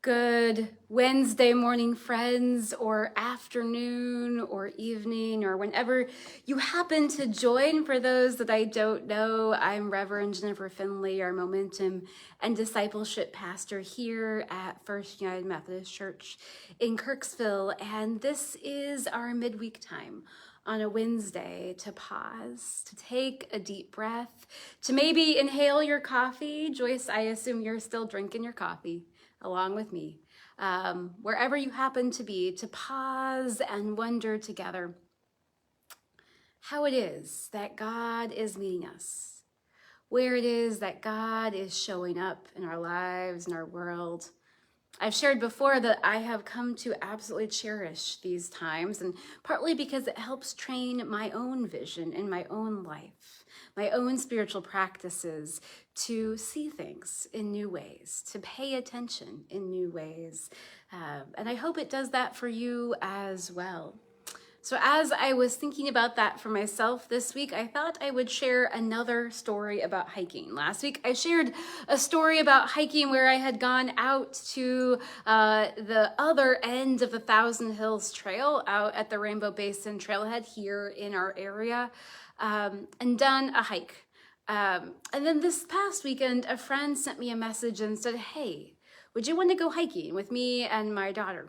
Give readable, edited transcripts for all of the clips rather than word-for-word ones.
Good Wednesday morning, friends, or afternoon, or evening, or whenever you happen to join. For those that I don't know, I'm Reverend Jennifer Finley, our Momentum and Discipleship Pastor here at First United Methodist Church in Kirksville, and this is our midweek time on a Wednesday to pause, to take a deep breath, to maybe inhale your coffee. Joyce, I assume you're still drinking your coffee along with me, wherever you happen to be, to pause and wonder together how it is that God is meeting us, where it is that God is showing up in our lives, in our world. I've shared before that I have come to absolutely cherish these times, and partly because it helps train my own vision in my own life, my own spiritual practices, to see things in new ways, to pay attention in new ways. And I hope it does that for you as well. So as I was thinking about that for myself this week, I thought I would share another story about hiking. Last week, I shared a story about hiking where I had gone out to the other end of the Thousand Hills Trail out at the Rainbow Basin Trailhead here in our area, and done a hike. And then this past weekend, a friend sent me a message and said, "Hey, would you want to go hiking with me and my daughter?"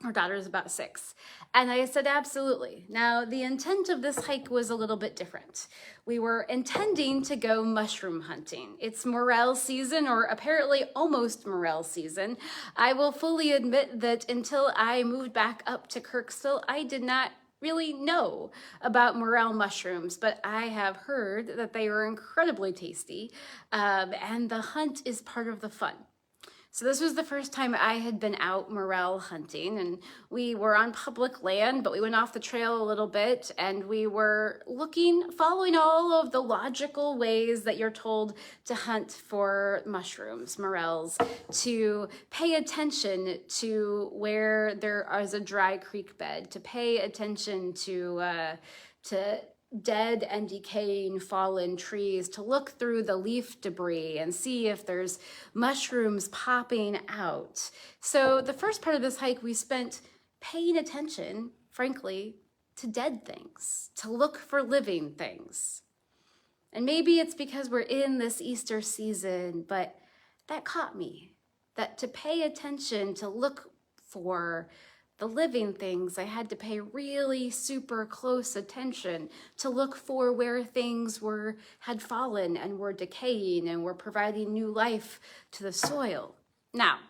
Her daughter is about 6. And I said, absolutely. Now, the intent of this hike was a little bit different. We were intending to go mushroom hunting. It's morel season, or apparently almost morel season. I will fully admit that until I moved back up to Kirksville, I did not really know about morel mushrooms, but I have heard that they are incredibly tasty, and the hunt is part of the fun. So this was the first time I had been out morel hunting, and we were on public land, but we went off the trail a little bit, and we were following all of the logical ways that you're told to hunt for mushrooms, morels, to pay attention to where there is a dry creek bed, to pay attention to dead and decaying fallen trees, to look through the leaf debris and see if there's mushrooms popping out. So the first part of this hike, we spent paying attention, frankly, to dead things, to look for living things. And maybe it's because we're in this Easter season, but that caught me, that to pay attention, to look for the living things, I had to pay really super close attention to look for where things had fallen and were decaying and were providing new life to the soil. Now,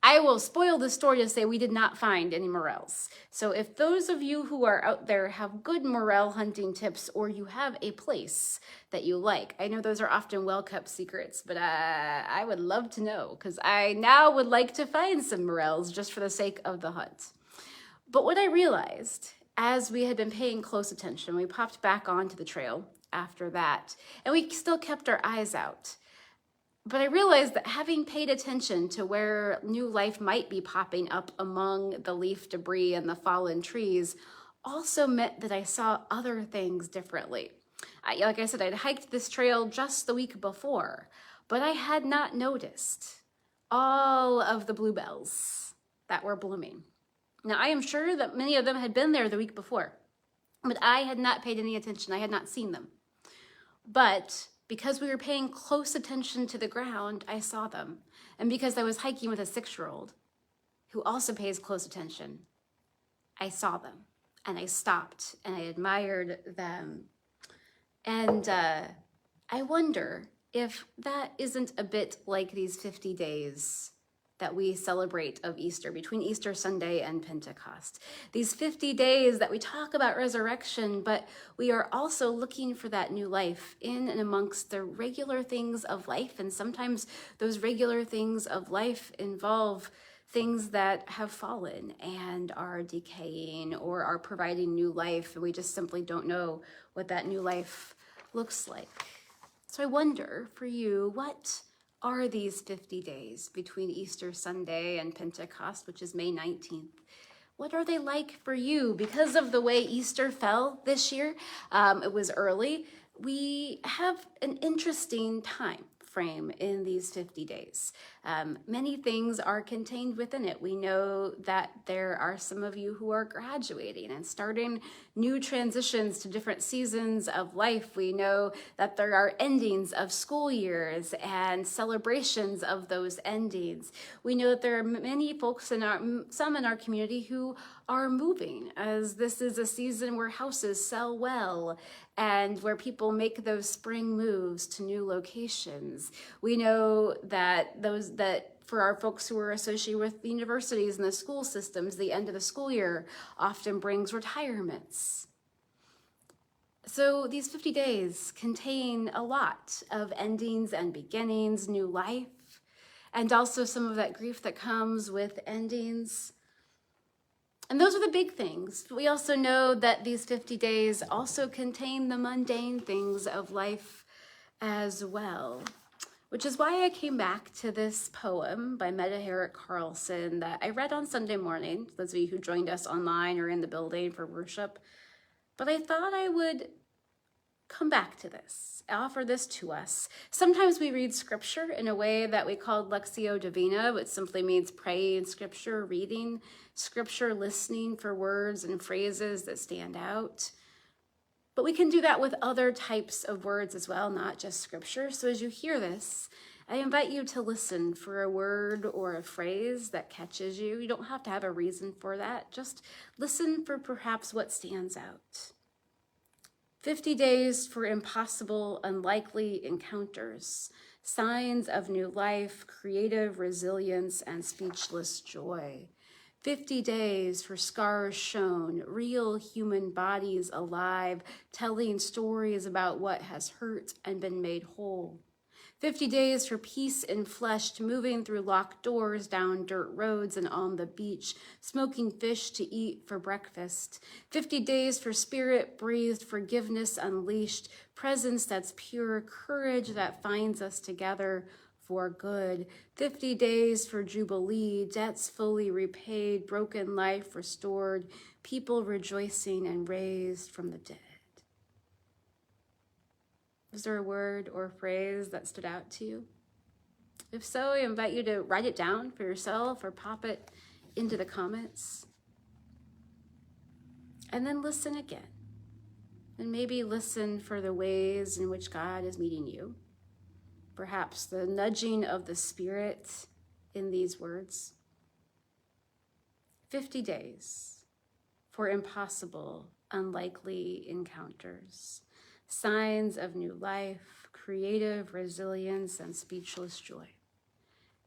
I will spoil the story to say we did not find any morels. So if those of you who are out there have good morel hunting tips, or you have a place that you like, I know those are often well-kept secrets, but I would love to know, because I now would like to find some morels just for the sake of the hunt. But what I realized, as we had been paying close attention, we popped back onto the trail after that, and we still kept our eyes out. But I realized that having paid attention to where new life might be popping up among the leaf debris and the fallen trees also meant that I saw other things differently. Like I said, I'd hiked this trail just the week before, but I had not noticed all of the bluebells that were blooming. Now, I am sure that many of them had been there the week before, but I had not paid any attention. I had not seen them. But because we were paying close attention to the ground, I saw them. And because I was hiking with a 6-year-old who also pays close attention, I saw them. And I stopped and I admired them. And I wonder if that isn't a bit like these 50 days that we celebrate of Easter, between Easter Sunday and Pentecost. These 50 days that we talk about resurrection, but we are also looking for that new life in and amongst the regular things of life. And sometimes those regular things of life involve things that have fallen and are decaying or are providing new life, and we just simply don't know what that new life looks like. So I wonder for you, what are these 50 days between Easter Sunday and Pentecost, which is May 19th? What are they like for you? Because of the way Easter fell this year, it was early, we have an interesting time frame in these 50 days. Many things are contained within it. We know that there are some of you who are graduating and starting new transitions to different seasons of life. We know that there are endings of school years and celebrations of those endings. We know that there are many folks some in our community who are moving, as this is a season where houses sell well and where people make those spring moves to new locations. We know that for our folks who are associated with the universities and the school systems, the end of the school year often brings retirements. So these 50 days contain a lot of endings and beginnings, new life, and also some of that grief that comes with endings. And those are the big things. We also know that these 50 days also contain the mundane things of life as well, which is why I came back to this poem by Mette Herrick Carlson that I read on Sunday morning, those of you who joined us online or in the building for worship. But I thought I would come back to this, offer this to us. Sometimes we read scripture in a way that we call Lectio Divina, which simply means praying scripture, reading scripture, listening for words and phrases that stand out. But we can do that with other types of words as well, not just scripture. So as you hear this, I invite you to listen for a word or a phrase that catches you. You don't have to have a reason for that. Just listen for perhaps what stands out. 50 days for impossible, unlikely encounters, signs of new life, creative resilience, and speechless joy. 50 days for scars shown, real human bodies alive, telling stories about what has hurt and been made whole. 50 days for peace enfleshed, moving through locked doors, down dirt roads and on the beach, smoking fish to eat for breakfast. 50 days for spirit breathed, forgiveness unleashed, presence that's pure, courage that finds us together for good. 50 days for jubilee, debts fully repaid, broken life restored, people rejoicing and raised from the dead. Was there a word or phrase that stood out to you? If so, I invite you to write it down for yourself or pop it into the comments. And then listen again. And maybe listen for the ways in which God is meeting you. Perhaps the nudging of the Spirit in these words. 50 days for impossible, unlikely encounters. Signs of new life, creative resilience, and speechless joy.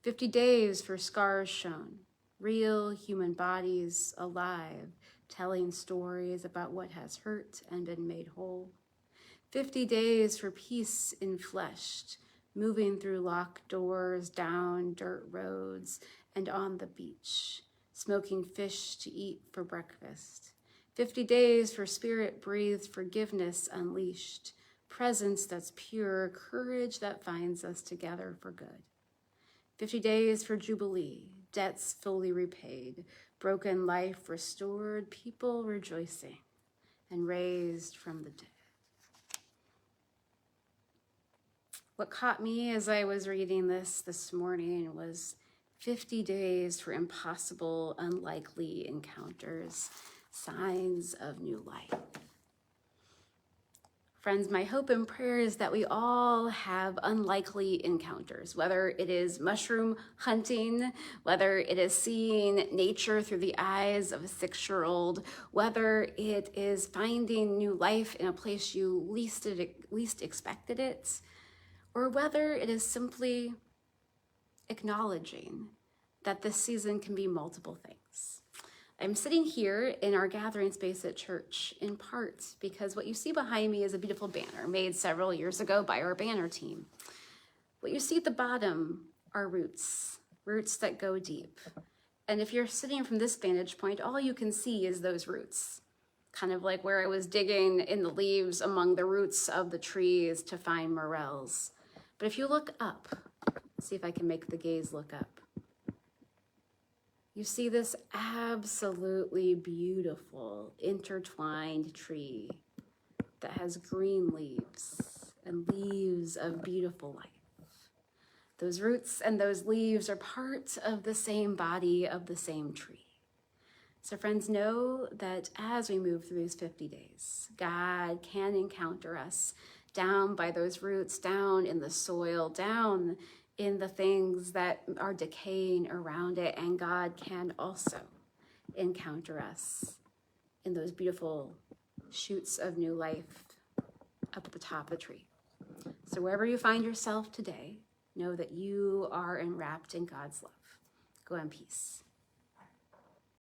50 days for scars shown, real human bodies alive, telling stories about what has hurt and been made whole. 50 days for peace enfleshed, moving through locked doors, down dirt roads, and on the beach, smoking fish to eat for breakfast. 50 days for spirit-breathed forgiveness unleashed, presence that's pure, courage that finds us together for good. 50 days for jubilee, debts fully repaid, broken life restored, people rejoicing and raised from the dead. What caught me as I was reading this morning was 50 days for impossible, unlikely encounters. Signs of new life. Friends, my hope and prayer is that we all have unlikely encounters, whether it is mushroom hunting, whether it is seeing nature through the eyes of a 6-year-old, whether it is finding new life in a place you least expected it, or whether it is simply acknowledging that this season can be multiple things. I'm sitting here in our gathering space at church in part because what you see behind me is a beautiful banner made several years ago by our banner team. What you see at the bottom are roots that go deep. And if you're sitting from this vantage point, all you can see is those roots, kind of like where I was digging in the leaves among the roots of the trees to find morels. But if you look up, see if I can make the gaze look up. You see this absolutely beautiful intertwined tree that has green leaves and leaves of beautiful life. Those roots and those leaves are part of the same body of the same tree. So friends, know that as we move through these 50 days, God can encounter us down by those roots, down in the soil, down in the things that are decaying around it. And God can also encounter us in those beautiful shoots of new life up at the top of the tree. So wherever you find yourself today, know that you are enwrapped in God's love. Go in peace.